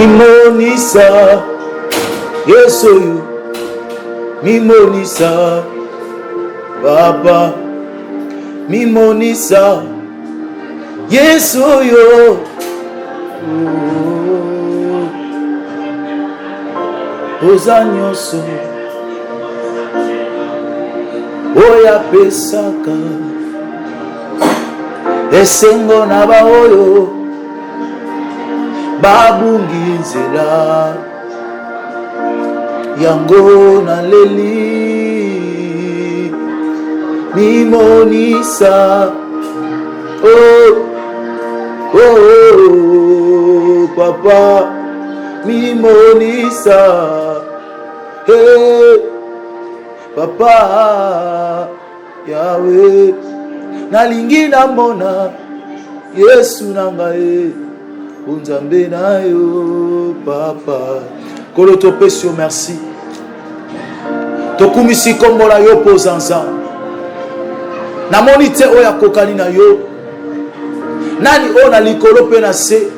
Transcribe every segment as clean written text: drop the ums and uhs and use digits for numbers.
Mimonisa, Yesu, Mimonisa, Papa, Mimonisa, Yesu yo. Ozanyoso, Oya pesaka, Esengo na baoyo, Babungi nzela, Yango na leli, Mimonisa, oh, oh, oh, Papa, Mimonisa, hey, Papa, Yahweh, nalingi na mona, Yesu nangae, unzambe na yo, Papa. Kolo topesio merci. Tokumisi kombola yo pozanza. Namoni te oya kokani na yo. Nani o na likolo pe na se.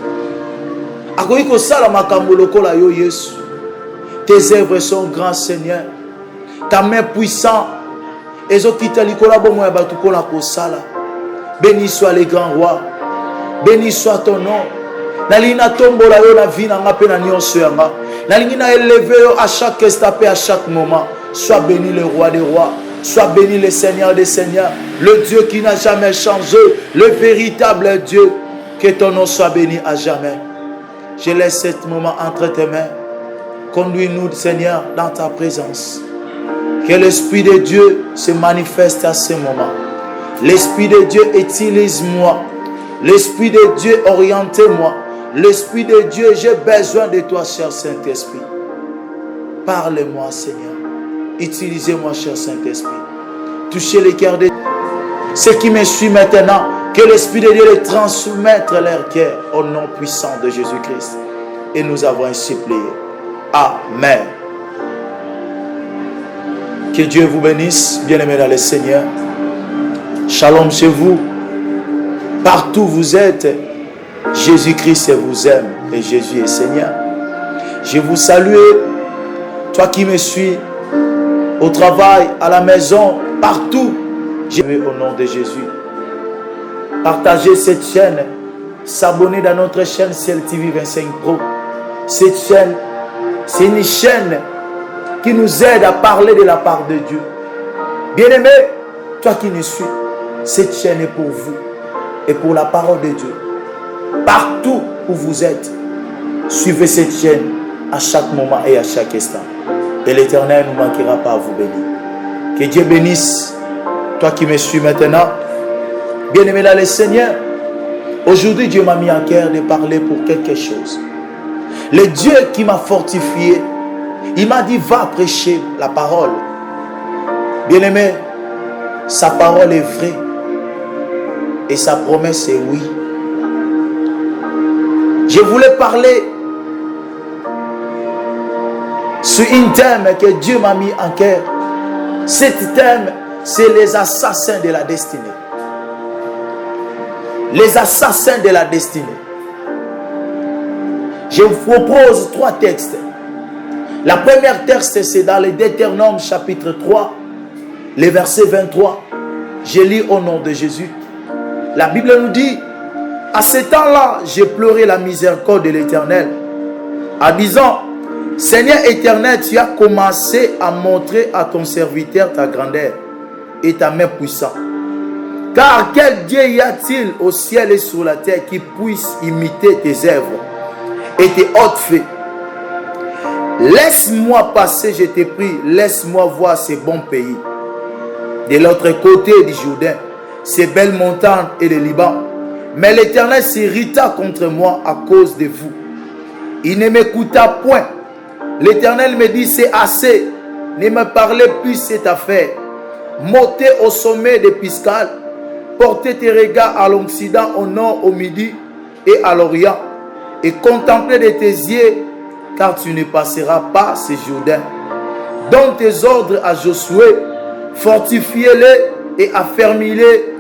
Akoki kosala makambo lokola yo Yesu. Tes œuvres sont grands, Seigneur. Ta main puissante. Ezokita likola bomo ya batu pona kosala. Béni soit le grand roi. Béni soit ton nom. Nalina tombola yo la vie na nga pe na nyonso yanga. Nalingi na élever yo à chaque instant et à chaque moment. Sois béni le roi des rois. Sois béni le Seigneur des seigneurs. Le Dieu qui n'a jamais changé. Le véritable Dieu. Que ton nom soit béni à jamais. Je laisse ce moment entre tes mains. Conduis-nous, Seigneur, dans ta présence. Que l'Esprit de Dieu se manifeste à ce moment. L'Esprit de Dieu utilise-moi. L'Esprit de Dieu oriente-moi. L'Esprit de Dieu, j'ai besoin de toi, cher Saint-Esprit. Parle-moi, Seigneur. Utilisez-moi, cher Saint-Esprit. Touchez les cœurs de ceux qui me suivent maintenant. Que l'Esprit de Dieu les transmette leur cœur au nom puissant de Jésus-Christ. Et nous avons ainsi prié. Amen. Que Dieu vous bénisse, bien-aimés dans le Seigneur. Shalom chez vous. Partout où vous êtes, Jésus-Christ vous aime et Jésus est Seigneur. Je vous salue, toi qui me suis, au travail, à la maison, partout. Je veux au nom de Jésus. Partagez cette chaîne, s'abonner dans notre chaîne CLTV 25 Pro. Cette chaîne, c'est une chaîne qui nous aide à parler de la part de Dieu. Bien-aimé, toi qui me suis, cette chaîne est pour vous et pour la parole de Dieu. Partout où vous êtes, suivez cette chaîne à chaque moment et à chaque instant. Et l'Éternel ne manquera pas à vous bénir. Que Dieu bénisse toi qui me suis maintenant. Bien-aimé dans le Seigneur, aujourd'hui Dieu m'a mis en cœur de parler pour quelque chose. Le Dieu qui m'a fortifié, il m'a dit va prêcher la parole. Bien-aimé, sa parole est vraie et sa promesse est oui. Je voulais parler sur un thème que Dieu m'a mis en cœur. Cet thème, c'est les assassins de la destinée. Les assassins de la destinée. Je vous propose 3 textes. La première texte, c'est dans le Deutéronome chapitre 3, le verset 23. Je lis au nom de Jésus. La Bible nous dit, à ce temps-là, j'ai pleuré la miséricorde de l'Éternel, en disant, Seigneur éternel, tu as commencé à montrer à ton serviteur ta grandeur et ta main puissante. Car quel Dieu y a-t-il au ciel et sur la terre qui puisse imiter tes œuvres et tes hautes faits? Laisse-moi passer, je te prie, laisse-moi voir ces bons pays. De l'autre côté du Jourdain, ces belles montagnes et le Liban. Mais l'Éternel s'irrita contre moi à cause de vous. Il ne m'écouta point. L'Éternel me dit, c'est assez. Ne me parlez plus cette affaire. Montez au sommet de Piscal. Portez tes regards à l'Occident, au nord, au midi et à l'Orient. Et contemplez de tes yeux, car tu ne passeras pas ce Jourdain. Donne tes ordres à Josué. Fortifiez-les et affermis-les,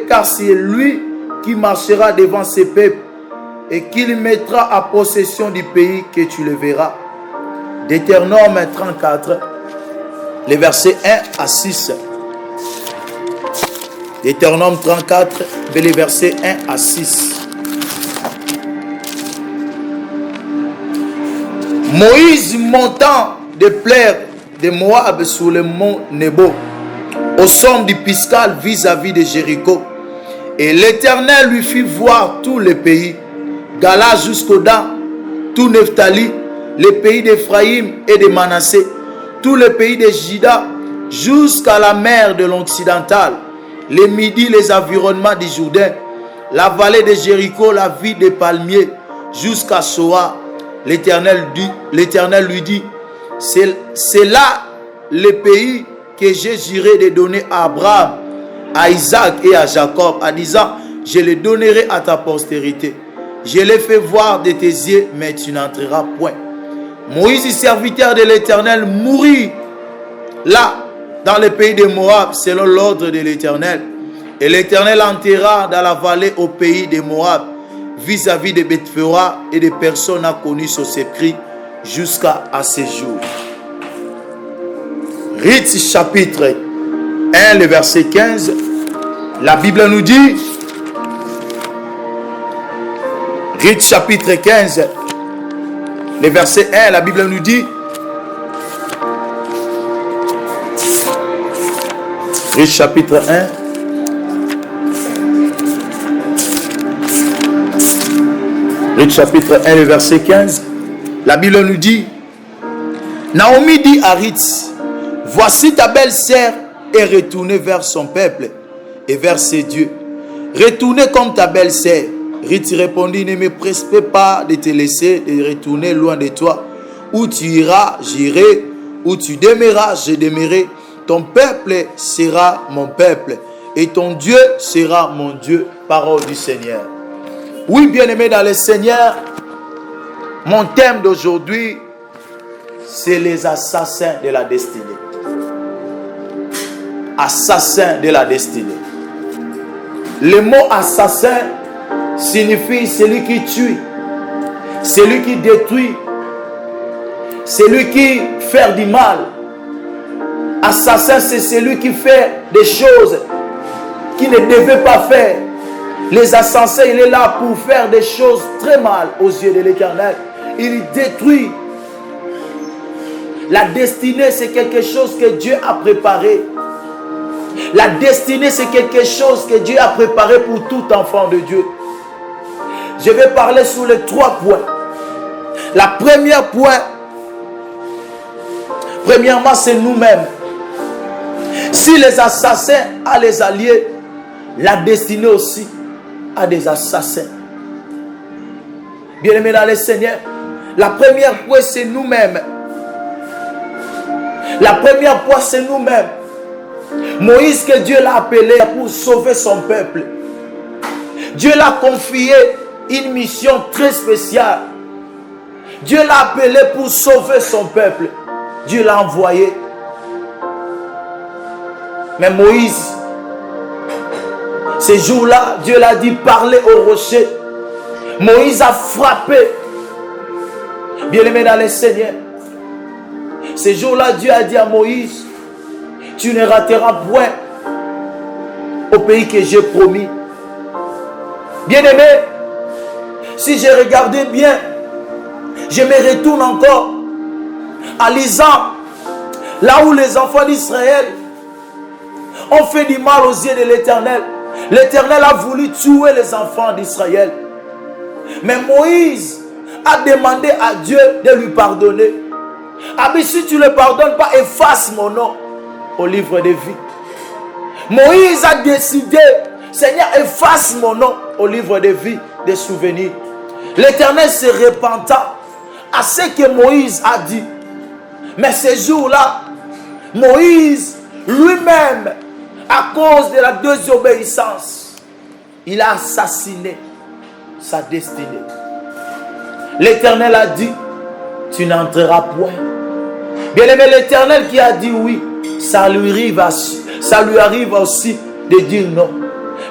car c'est lui qui marchera devant ses peuples et qu'il mettra à possession du pays que tu le verras. Deutéronome 34, les versets 1 à 6. Deutéronome 34, les versets 1 à 6. Moïse montant de plaire de Moab sur le mont Nebo, au somme du Piscal vis-à-vis de Jéricho. Et l'Éternel lui fit voir tout le pays, Gala jusqu'au Dan, tout Nephtali, les pays d'Éphraïm et de Manassé, tout le pays de Juda, jusqu'à la mer de l'Occidental, les Midi, les environnements du Jourdain, la vallée de Jéricho, la ville des palmiers, jusqu'à Soa. L'Éternel lui dit, c'est là le pays que j'ai juré de donner à Abraham, à Isaac et à Jacob, en disant, je le donnerai à ta postérité. Je l'ai fait voir de tes yeux, mais tu n'entreras point. Moïse, serviteur de l'Éternel, mourut là, dans le pays de Moab, selon l'ordre de l'Éternel. Et l'Éternel enterra dans la vallée au pays de Moab, vis-à-vis de Beth-Péora, et des personnes inconnues sur ses cris jusqu'à ce jour. Rite chapitre 1, le verset 15. La Bible nous dit, Rite chapitre 15, le verset 1, la Bible nous dit, Rite chapitre 1, Rite chapitre 1, le verset 15, la Bible nous dit, Naomi dit à Rite, voici ta belle-sœur est retournée vers son peuple et vers ses dieux. Retournez comme ta belle-sœur. Rite répondit, ne me presse pas de te laisser, de retourner loin de toi. Où tu iras, j'irai. Où tu demeureras, je demeurerai. Ton peuple sera mon peuple et ton Dieu sera mon Dieu. Parole du Seigneur. Oui, bien-aimés dans le Seigneur, mon thème d'aujourd'hui, c'est les assassins de la destinée. Assassin de la destinée. Le mot assassin signifie celui qui tue, celui qui détruit, celui qui fait du mal. Assassin, c'est celui qui fait des choses qu'il ne devait pas faire. Les assassins, il est là pour faire des choses très mal aux yeux de l'Éternel. Il détruit. La destinée, c'est quelque chose que Dieu a préparé. La destinée, c'est quelque chose que Dieu a préparé pour tout enfant de Dieu. Je vais parler sur les 3 points. La première point, premièrement, c'est nous-mêmes. Si les assassins ont les alliés, la destinée aussi a des assassins. Bien-aimés dans le Seigneur, la première point, c'est nous-mêmes. La première point, c'est nous-mêmes. Moïse, que Dieu l'a appelé pour sauver son peuple. Dieu l'a confié une mission très spéciale. Dieu l'a appelé pour sauver son peuple. Dieu l'a envoyé. Mais Moïse, ces jours-là, Dieu l'a dit, parlez au rocher. Moïse a frappé. Bien-aimé dans le Seigneur, ces jours-là, Dieu a dit à Moïse, tu ne rateras point au pays que j'ai promis. Bien-aimé, si j'ai regardé bien, je me retourne encore en lisant là où les enfants d'Israël ont fait du mal aux yeux de l'Éternel. L'Éternel a voulu tuer les enfants d'Israël. Mais Moïse a demandé à Dieu de lui pardonner. Ah mais si tu ne le pardonnes pas, efface mon nom au livre de vie. Moïse a décidé, Seigneur, efface mon nom au livre de vie, des souvenirs. L'Éternel se repentant à ce que Moïse a dit. Mais ce jour-là, Moïse lui-même, à cause de la désobéissance, il a assassiné sa destinée. L'Éternel a dit, tu n'entreras point. Bien-aimé, l'Éternel qui a dit oui, ça lui arrive aussi de dire non.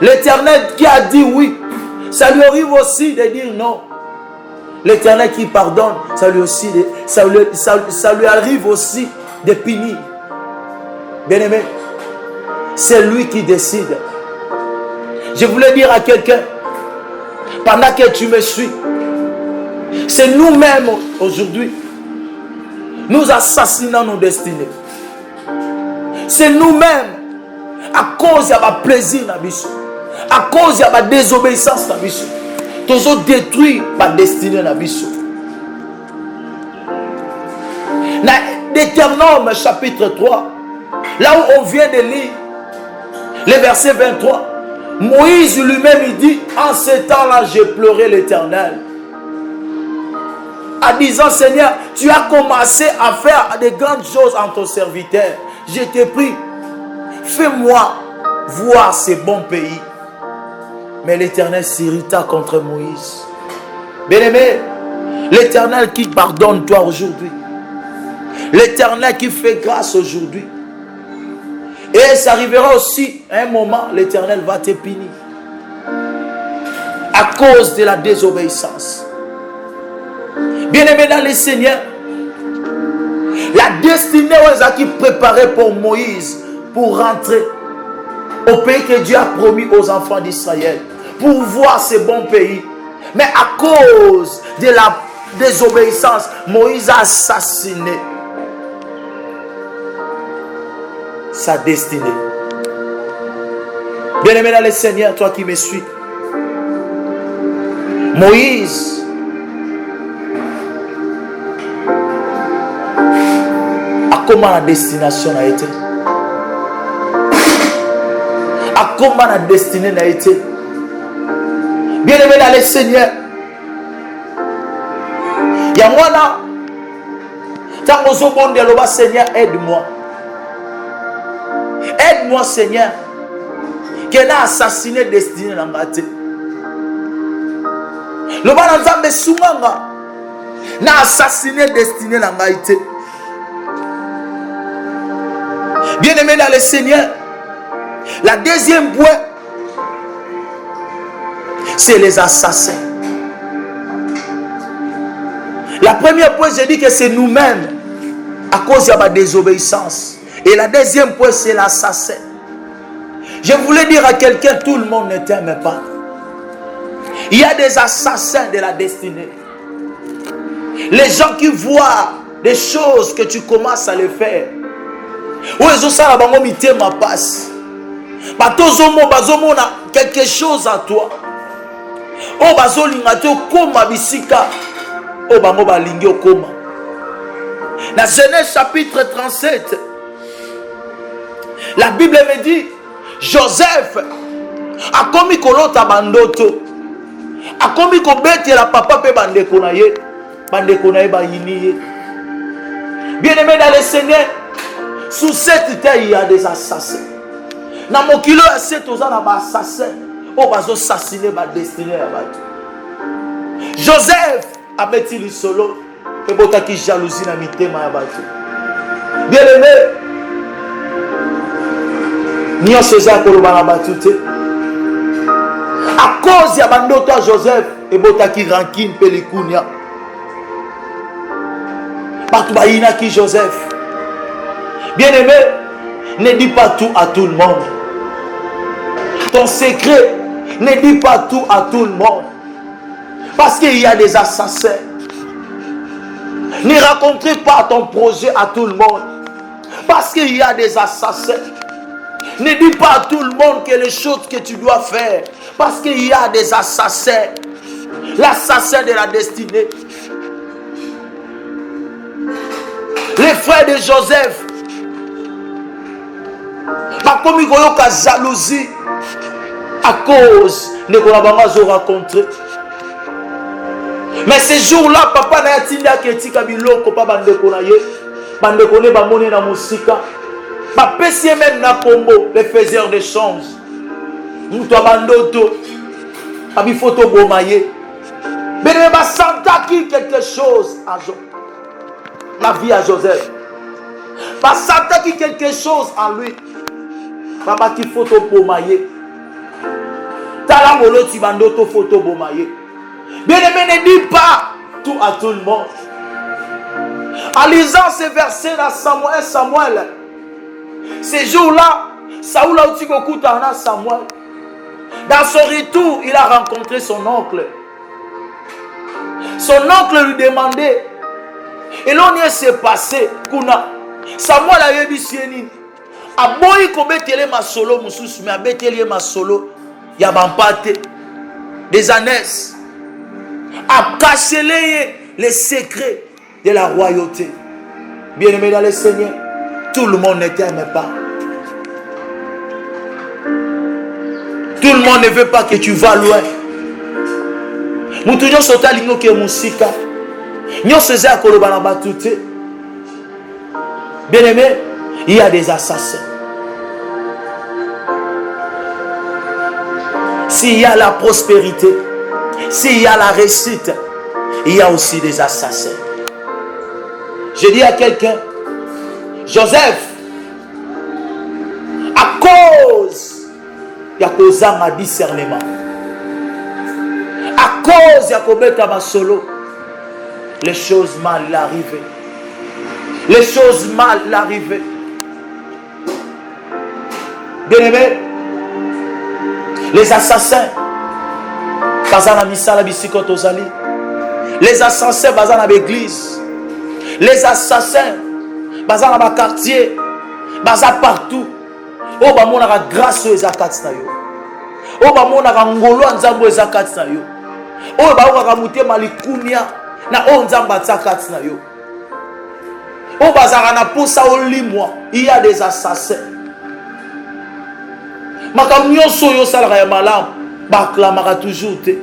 L'Éternel qui a dit oui, ça lui arrive aussi de dire non. L'Éternel qui pardonne, ça lui arrive aussi de punir. Bien-aimé, c'est lui qui décide. Je voulais dire à quelqu'un, pendant que tu me suis, c'est nous-mêmes aujourd'hui, nous assassinons nos destinées. C'est nous-mêmes, à cause de ma plaisir, à cause de ma désobéissance, nous avons détruit ma destinée. Dans Deutéronome chapitre 3, là où on vient de lire, le verset 23, Moïse lui-même il dit, en ce temps-là, j'ai pleuré l'Éternel. En disant, Seigneur, tu as commencé à faire de grandes choses en ton serviteur. Je te prie, fais-moi voir ce bon pays. Mais l'Éternel s'irrita contre Moïse. Bien-aimé, l'Éternel qui pardonne toi aujourd'hui. L'Éternel qui fait grâce aujourd'hui. Et ça arrivera aussi, à un moment, l'Éternel va te punir. À cause de la désobéissance. Bien-aimé dans le Seigneur, la destinée qui préparée pour Moïse pour rentrer au pays que Dieu a promis aux enfants d'Israël, pour voir ce bon pays. Mais à cause de la désobéissance, Moïse a assassiné sa destinée. Bien-aimé dans le Seigneur, toi qui me suis, Moïse comment la destination a été. À comment la destinée a été. Bien-aimé dans le Seigneur, il y a moi là, tant que je Seigneur, aide-moi. Aide-moi, Seigneur, qu'elle a assassiné la destinée dans ma tête. Le mal ensemble soumanga n'a assassiné la destinée dans ma tête. Bien-aimé dans le Seigneur, la deuxième point, c'est les assassins. La première point, j'ai dit que c'est nous-mêmes, à cause de ma désobéissance. Et la deuxième point, c'est l'assassin. Je voulais dire à quelqu'un, tout le monde ne t'aime pas. Il y a des assassins de la destinée. Les gens qui voient des choses que tu commences à les faire. Où est-ce ça la bango mité ma passe? Bazomo na quelque chose à toi. Oh bazolingato koma bisika. Oh bango balingio koma. Dans Genèse chapitre 37, la Bible me dit, Joseph a commis kolota bandoto. A commis kobete la papa pe bandeko na ye. Bandeko na ye ba yini. Bien-aimé dans le Seigneur, sous cette terre, il y a des assassins. Dans mon kilo, il y a des assassins. On va assassiner ma destinée. Joseph a mis le solo. Et il y a jalousie dans le thème. Bien aimé, nous sommes à cause de la Joseph, et il y a rancune pelikunia. Il y a Joseph. Bien-aimé, ne dis pas tout à tout le monde. Ton secret, ne dis pas tout à tout le monde. Parce qu'il y a des assassins. Ne racontez pas ton projet à tout le monde. Parce qu'il y a des assassins. Ne dis pas à tout le monde que les choses que tu dois faire. Parce qu'il y a des assassins. L'assassin de la destinée. Les frères de Joseph. Comme il y a une jalousie à cause de ce qu'on a rencontré. Mais ce jour-là, papa n'a pas dit que biloko pa bandeko na ye, bandeko ne ba moni na musika. Ba pesi même na Congo, les faiseurs de choses. Muto bandoto, abi photo bomaye. Mais ba santa qui quelque chose à la vie à Joseph. Ba santa qui quelque chose en lui. Baba qui photo bomaye. Tala molo ti bandoto photo bomaye. Bien-aimé, ne dis pas tout à tout le monde. En lisant ces versets dans Samuel, ces jours-là, Saoul a aussi beaucoup à Samuel. Dans son retour, il a rencontré son oncle. Son oncle lui demandait, et l'on y s'est passé, Kuna. Samuel a dit, a boyi ko betele ma solo mususu, mais a betele ma solo, ya bampate, des ânesses, a caché les secrets de la royauté. Bien-aimé dans le Seigneur, tout le monde ne t'aime pas. Tout le monde ne veut pas que tu vas loin. Mutu nyonso talingo ke musika. Nyonso za koloba na batute. Bien-aimé, il y a des assassins. S'il y a la prospérité, s'il y a la réussite, il y a aussi des assassins. Je dis à quelqu'un, Joseph, à cause, il y a causé un discernement. À cause, il y a causé un solo, les choses mal arrivées. Les choses mal arrivées. Bien-aimé, les assassins, bazana misala bisikoto zali. Les assassins, bazana l'église. Les assassins, bazana ba quartier, bazana partout. Oh ba mona ka grâce aux zakats na yo. Oh ba mona ka ngolo nzambo aux zakats na yo. Oh ba ka mutema likunia na o nzamba zakats na yo. Oh bazara na posa olimwa, il y a des assassins. Makam nyonso yo salaka ya malam, baklamaka toujours te.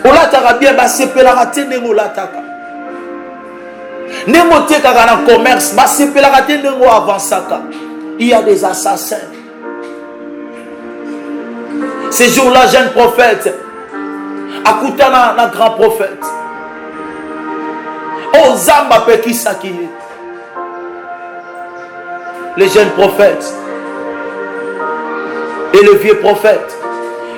Olataka bien basepelaka te ndenge olataka. Ndenge otekaka na commerce, basepelaka te ndenge oavansaka. Il y a des assassins. Ces jours-là, jeune prophète, akutana na grand prophète. Oh Zamba pekisaki. Les jeunes prophètes et le vieux prophète.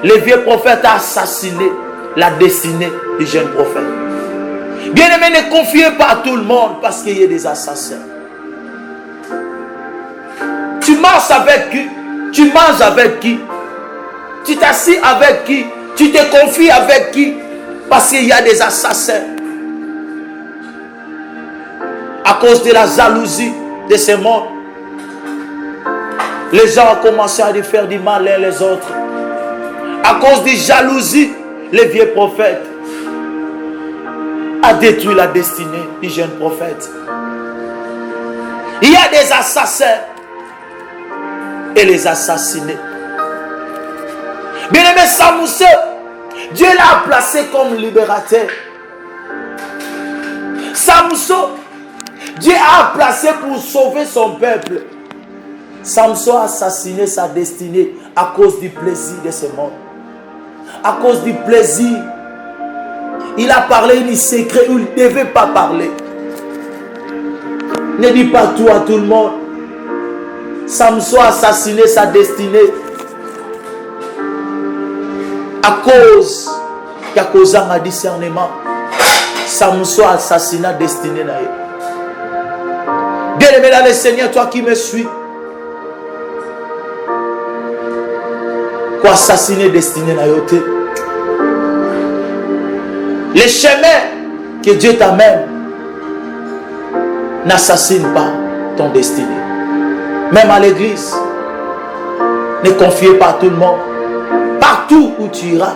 Le vieux prophète a assassiné la destinée du jeune prophète. Bien-aimé, ne confiez pas à tout le monde parce qu'il y a des assassins. Tu marches avec qui? Tu manges avec qui? Tu t'assis avec qui? Tu te confies avec qui? Parce qu'il y a des assassins. À cause de la jalousie de ce monde, les gens ont commencé à faire du mal les uns les autres. À cause de jalousie, le vieux prophète a détruit la destinée du jeune prophète. Il y a des assassins et les assassinés. Bien-aimé Samoussé, Dieu l'a placé comme libérateur. Samson, Dieu a placé pour sauver son peuple. Samson a assassiné sa destinée à cause du plaisir de ce monde. À cause du plaisir. Il a parlé un secret où il ne devait pas parler. Ne dis pas tout à tout le monde. Samson a assassiné sa destinée à cause qu'il a causé un discernement. Samson a assassiné la destinée. Bien-aimé dans le Seigneur, toi qui me suis, pour assassiner la destinée. Les chemins que Dieu t'amène n'assassinent pas ton destinée. Même à l'église, ne confiez pas à tout le monde. Partout où tu iras.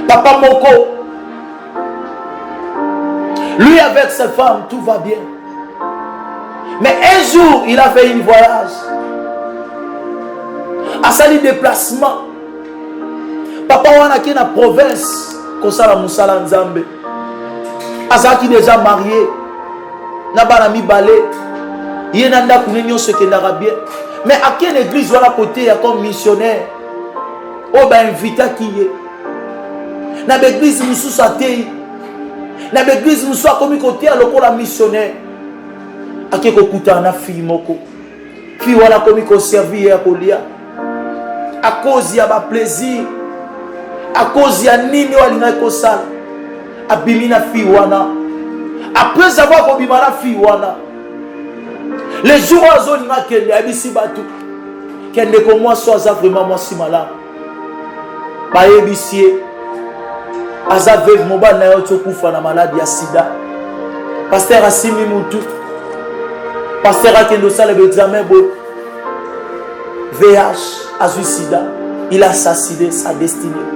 Papa Moko, lui avec sa femme, tout va bien. Mais un jour, il a fait un voyage. À sa déplacement. Papa wana qui est dans la province, comme ça la Moussala Nzambe. À ça qui est déjà marié. N'a mi balé. Il y a un qui ce qui est bien. Mais à quelle église voilà côté il y a comme missionnaire. Oh ben invité qui est. Dans l'église Moussou Satei. Dans l'église Moussou a comme côté à l'eau la missionnaire. À qui kokuta na fille moko. Fille voilà comme il servir à Kolia. À cause il y a un plaisir. à cause ya nini walinga kosala abimi na fi wana après avoir kobima na fi wana les jours où azolinga kende abisi batu kende ko moi so aza vraiment moi si malamu bayebisi aza veuve mobali na yo tokufa na maladie ya sida pasteur asimi mutu pasteur akende osala examen bo VH azwi sida il a assassiné sa destinée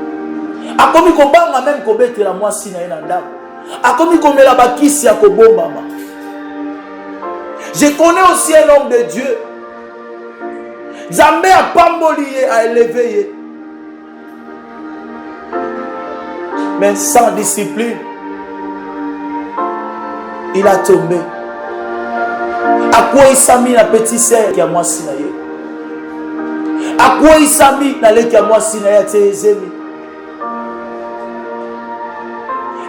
akomi kobanga même kobetela mwasi na ye na ndako akomi komela bakisi ya kobombama. Je connais aussi un homme de Dieu Nzambe a pamboli ye a élevé ye mais sans discipline il a tombé à quoi il s'est mis la petite sœur qui a moi si na ye à quoi il s'est mis na le qui a moi si na ye tezemi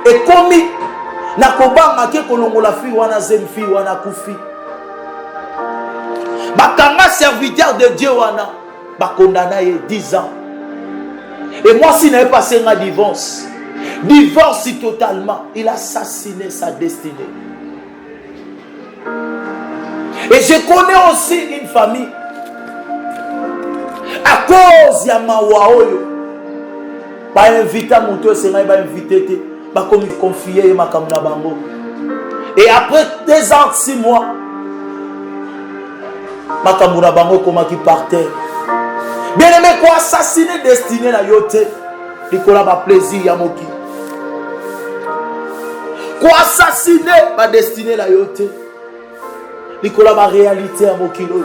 et comme na kobanga ke kolongola fi wana zemi fi wana kufi bakanga serviteur de Dieu wana bakondana ye 10 ans et moi si n'avait passé un divorce totalement, il a assassiné sa destinée. Et je connais aussi une famille à cause ya mawaoyo ba inviter moto senga ba inviter ba comme confier makambo na bango et après 2 ans 6 mois makambo na bango comment qui partait bien aimé quoi assassiner destinée na yote likola ba plaisir ya moki quoi assassiner ba destinée la yote likola ba réalité ya moki lo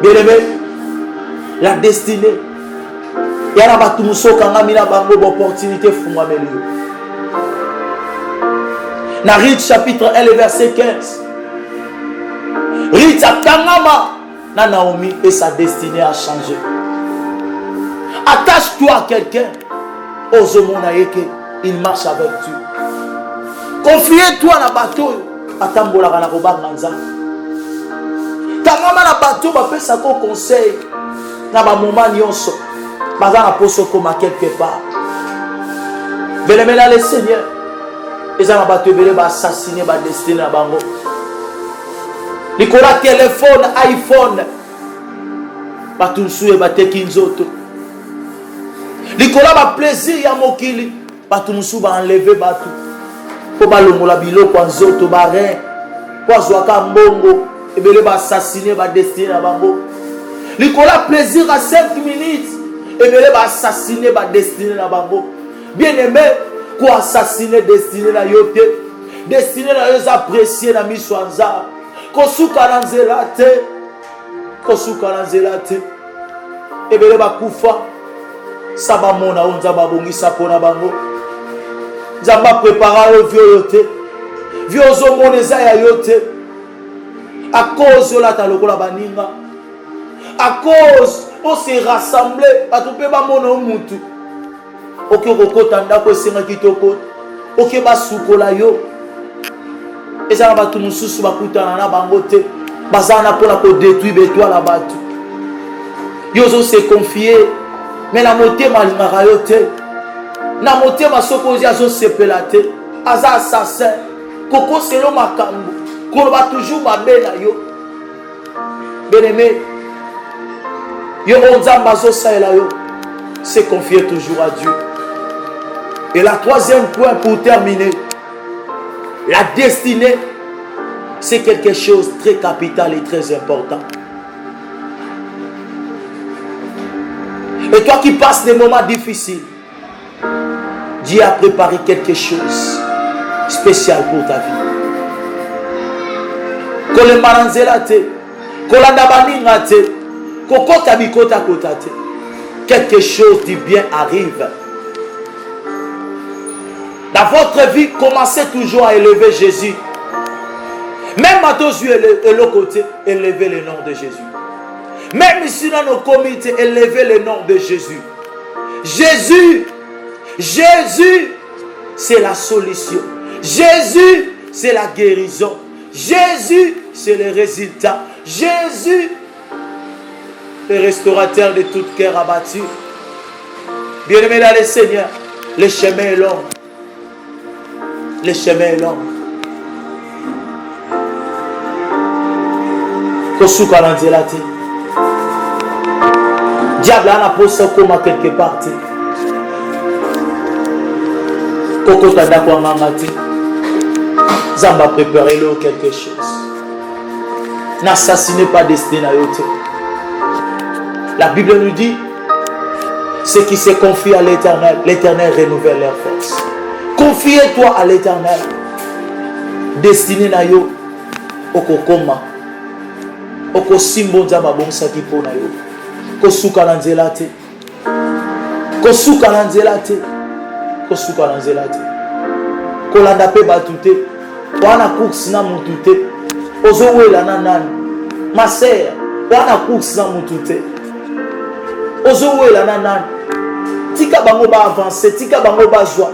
bien aimé la destinée ya na batu musoka ngami na bango opportunité fumwa melio na Ruth chapitre 1 verset 15 Ruth a kangama na Naomi et sa destinée a changé. Attache-toi à quelqu'un. Il marche avec toi. Confie-toi na bateau. Atambola na robanga nzambe. Kangama na bateau ba pesa ko conseil na ba moment nyonso. Baza na poso koma quelque part. Belemela le Seigneur. Eza na bateau bele ba assassiner ba destinée na bango. Likola téléphone, iPhone. Batunsu e bateki nzoto. Likola ba plaisir ya mokili. Batunsu ba enlever batu. Po balongola biloko nzoto ba rein. Kwa zwaka mbongo. Ebele ba assassiner ba destinée na bango. Likola plaisir à 5 minutes. Ebele ba assassiner ba destinée na bango. Bien aimé, quoi assassiner destinée na yote. Destinée na yo apprécier na miswanza. Kosuka na nzela te. Kosuka na nzela te. Ebele bakufa. Saba mona onza babongisa pona bango. Nzamba prépara yo vio yote. Vio zo moneza ya yote. À cause de la talokola baninga. À cause on s'est rassemblé. Batupe ba mona mutu. Ok kokota ndako esenga kitoko. Ok basukola yo. Ezana batu mususu bakutana na bango te bazana pona ko détruire betwa la batu yozo se confier mais la motema lingaka yo te na motema sokozi azo sepela te aza assassin koko selo makambo ko ba toujours mabe na yo bien-aimé yo onzamba zo saela yo se confier toujours à Dieu. Et la troisième point pour terminer, la destinée, c'est quelque chose de très capital et très important. Et toi qui passes des moments difficiles, Dieu a préparé quelque chose de spécial pour ta vie. Quelque chose de bien arrive. Dans votre vie, commencez toujours à élever Jésus. Même à tous yeux et l'autre côté, élevez le nom de Jésus. Même ici dans nos comités, élevez le nom de Jésus. Jésus, Jésus, c'est la solution. Jésus, c'est la guérison. Jésus, c'est le résultat. Jésus, le restaurateur de tout cœur abattu. Bien-aimés dans le Seigneur, le chemin est long. Le chemin est long. Kosuka nanzela te. Diable a posé comme quelque part. Koko tanda kwa mama te. Zamba préparez-le quelque chose. N'assassinez pas destin à yote. La Bible nous dit, ceux qui se confient à l'Éternel, l'Éternel renouvelle leur force. Confiez-toi à l'Éternel. Destiné na yo, okokoma. Oko simbo nzamba bonsaki po na yo. Kosuka na nzela te. Kosuka na nzela te. Kosuka na nzela te. Kolanda pe batu te. Wana course na mutu te. Ozo wela na nani. Ma sœur, wana course na mutu te. Ozo wela na nani. Tika bango ba avancer, tika bango ba joie.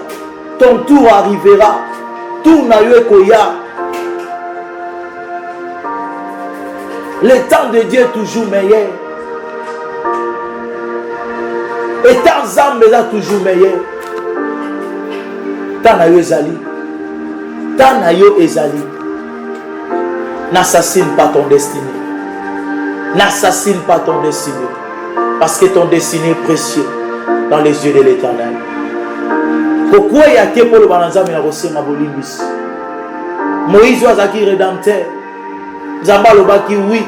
Ton tour arrivera. Tour na yo ekoya. Le temps de Dieu est toujours meilleur. Et temps Zambé est toujours meilleur. Tant na yo ezali. Tant na yo ezali. N'assassine pas ton destinée. N'assassine pas ton destinée. Parce que ton destinée est précieux dans les yeux de l'Éternel. Pourquoi il y a que pour le bananzami na rosenga bolimbis? Moïse azaki rédempteur. Zamba lobaki oui.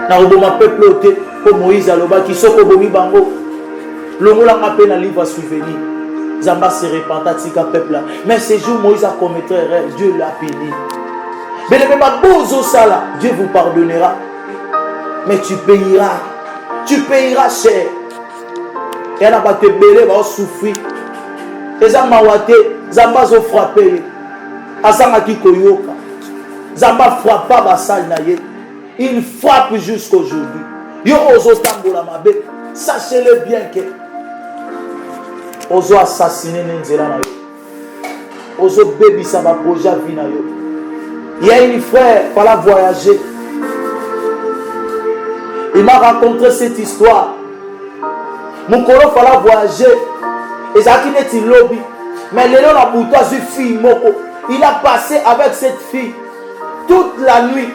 Na roboma peuple ote pour Moïse alobaki soko bomi bango. Longola mape na livre souvenir. Zamba se repenta tika peuple là. Mais ce jour Moïse a commis erreur, Dieu l'a puni. Mais le même bozo sala, Dieu vous pardonnera. Mais tu payeras. Tu payeras cher. Et on a pas te belé, va souffrir. Et Zamba wate, Zamba zo frappé. Asama ki koyoka. Zamba frappe pas basal naye. Il frappe jusqu'aujourd'hui. Yo ozo tambola mabe. Sachez-le bien que ozo assassiner nzela na yo. Ozo baby ça va projet vie na yo. Il y a une frère qui a voyagé. Il m'a raconté cette histoire. Mon colo fallait voyager. Et ça qui n'est pas lobby. Mais le long a bouton une fille moko. Il a passé avec cette fille toute la nuit.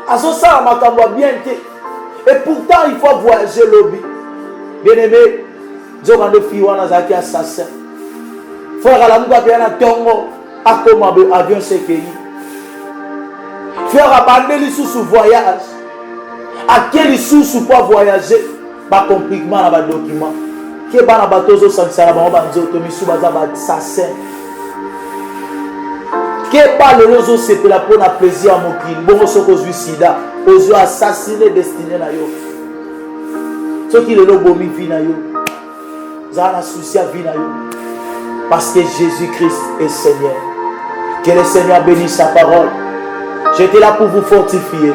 À ce ça m'a bien été. Et pourtant il faut voyager lobby. Bien aimé, Dieu a deux filles wana zaki assassin. Frère la mouka bien na tongo a comme avion sécurisé. Frère abandonner sous voyage. À quel sous pour voyager? Pas compliquement dans le document. Que bana batozo sansara ba banzo to misu baza ba assassin. Que pas le lozo c'est pour la pour plaisir à mokili. Bon soko suicida, ozo assassiner destiné na yo. Ce qui le lobo mi vie na yo. Ça na souci à vie na yo. Parce que Jésus-Christ est Seigneur. Que le Seigneur bénisse sa parole. J'étais là pour vous fortifier.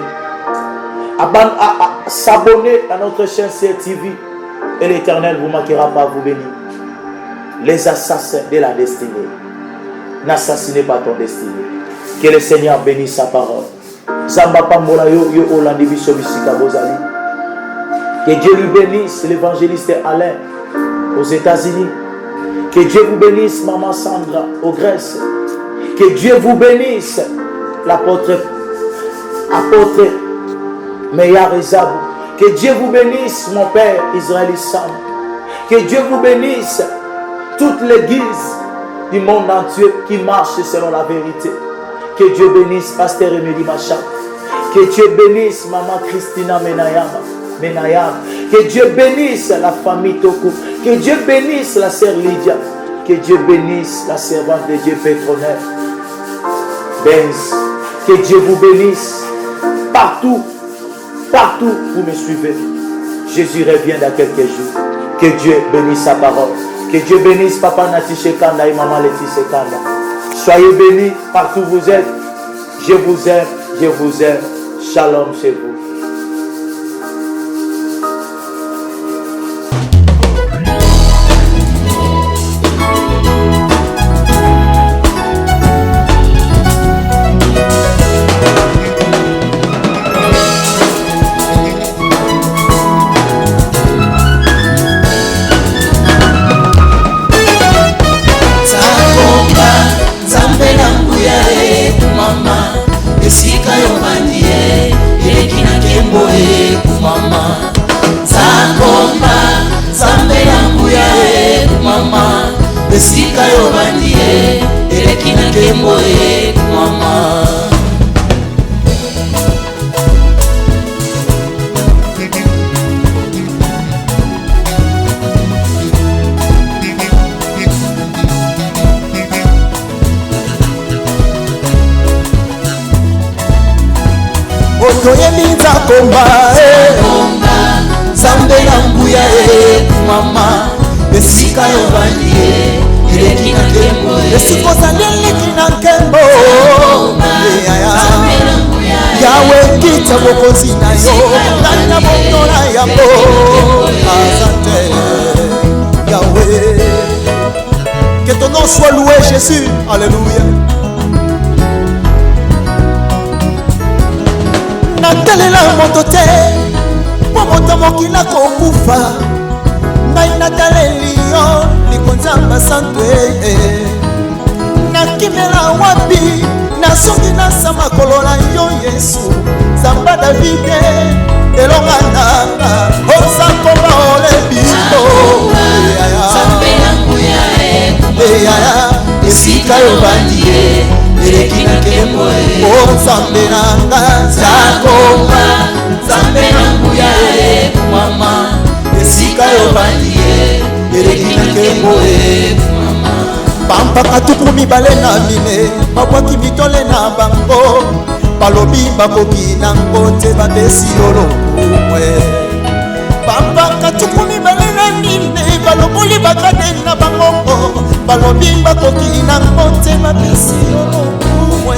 S'abonner à notre chaîne CTV et l'Éternel vous manquera pas, vous bénir. Les assassins de la destinée, n'assassinez pas ton destinée. Que le Seigneur bénisse sa parole. Que Dieu lui bénisse l'évangéliste Alain aux États-Unis. Que Dieu vous bénisse maman Sandra aux Grèce. Que Dieu vous bénisse l'apôtre Meillard Ezabou. Que Dieu vous bénisse, mon père Israël Issam. Que Dieu vous bénisse toute l'église du monde entier qui marche selon la vérité. Que Dieu bénisse pasteur Emily Macha. Que Dieu bénisse maman Christina Menayam. Que Dieu bénisse la famille Toku. Que Dieu bénisse la sœur Lydia. Que Dieu bénisse la servante de Dieu Pétronelle. Benz. Que Dieu vous bénisse partout. Partout où vous me suivez, Jésus revient dans quelques jours. Que Dieu bénisse sa parole. Que Dieu bénisse Papa Natiche Kanda et Maman Laetitia Kanda. Soyez bénis partout où vous êtes. Je vous aime, je vous aime. Shalom chez vous. toyebi nzakomba Nzambe na nguya mama esika yovandi eleki na nkembo esika ozali eleki na nkembo Yawe kita bokonzi na yo nani na botola yango azate Yawe que ton nom soit loué Jésus alléluia natalela moto te po moto mokila kokufa ngai nataleli yo likonzamba santwe nakimela wapi nasongi nasama kolola yo Yesu Zamba Davide elonga nanga osakomba olebiko esika yovandi eleki na nkembo Nzambe nanga zakomba Nzambe na nguya mama esika yovandi eleki na nkembo Pampaka tuku mibale na mine babwaki mitole na bango balobi bakoki nango te bapesi yo lokumwe Pampaka tuku mibale na mine baloboli bakade na bango balobi bakoki nango te bapesi yo lokumwe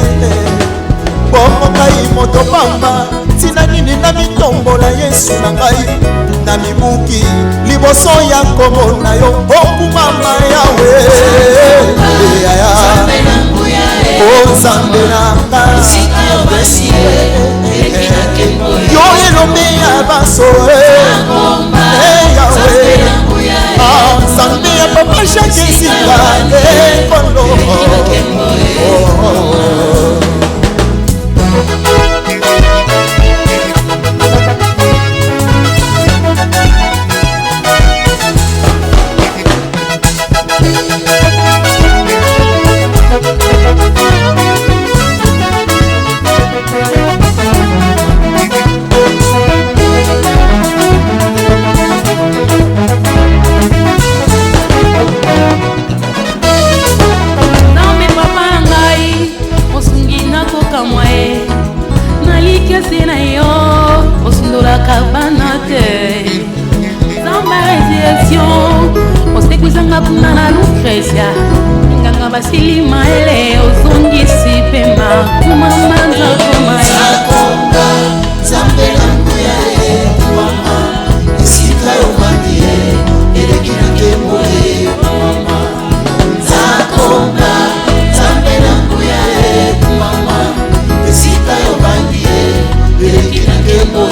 Bongo ngai moto pamba tina nini na mitombola Yesu na ngai na mibuki liboso ya kombo na yo okumama Yawe Nzambe nanga yo elombe ya baso Yawe Nzambe ya papa Jacques esika kondo Basilima ele ozongisi pema kumamanza komaya Nzambe na nguya mama esika yovandi eleki na nkembo mama Nzakomba Nzambe na nguya mama esika yovandi eleki na nkembo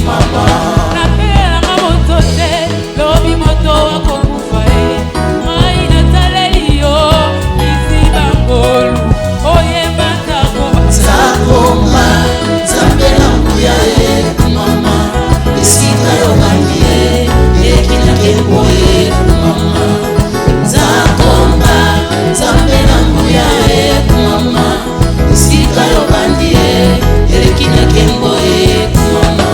mama Napela moto te lobi moto wakokufa mai nataleli yo Nzakomba Nzambe na nguya mama esika yovandi eleki na nkembo mama Nzakomba Nzambe na nguya mama esika yovandi eleki na nkembo mama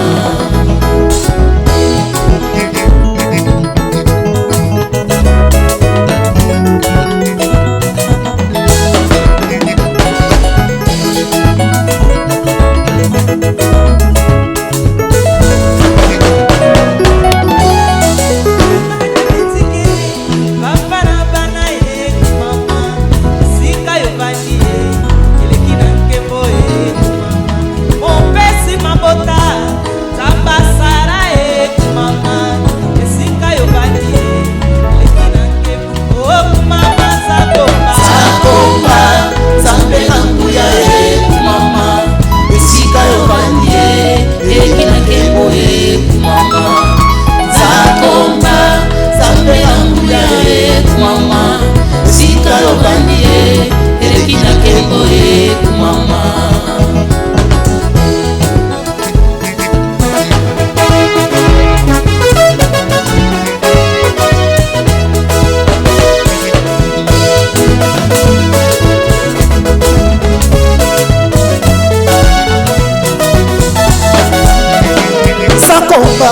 Sakomba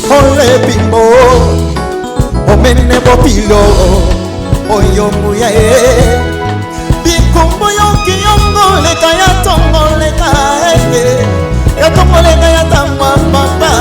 ole bimbo omene bopilo oyo muya bikombo yoki yongo leka ya tongo leka ya tokolenga ya tangwa papa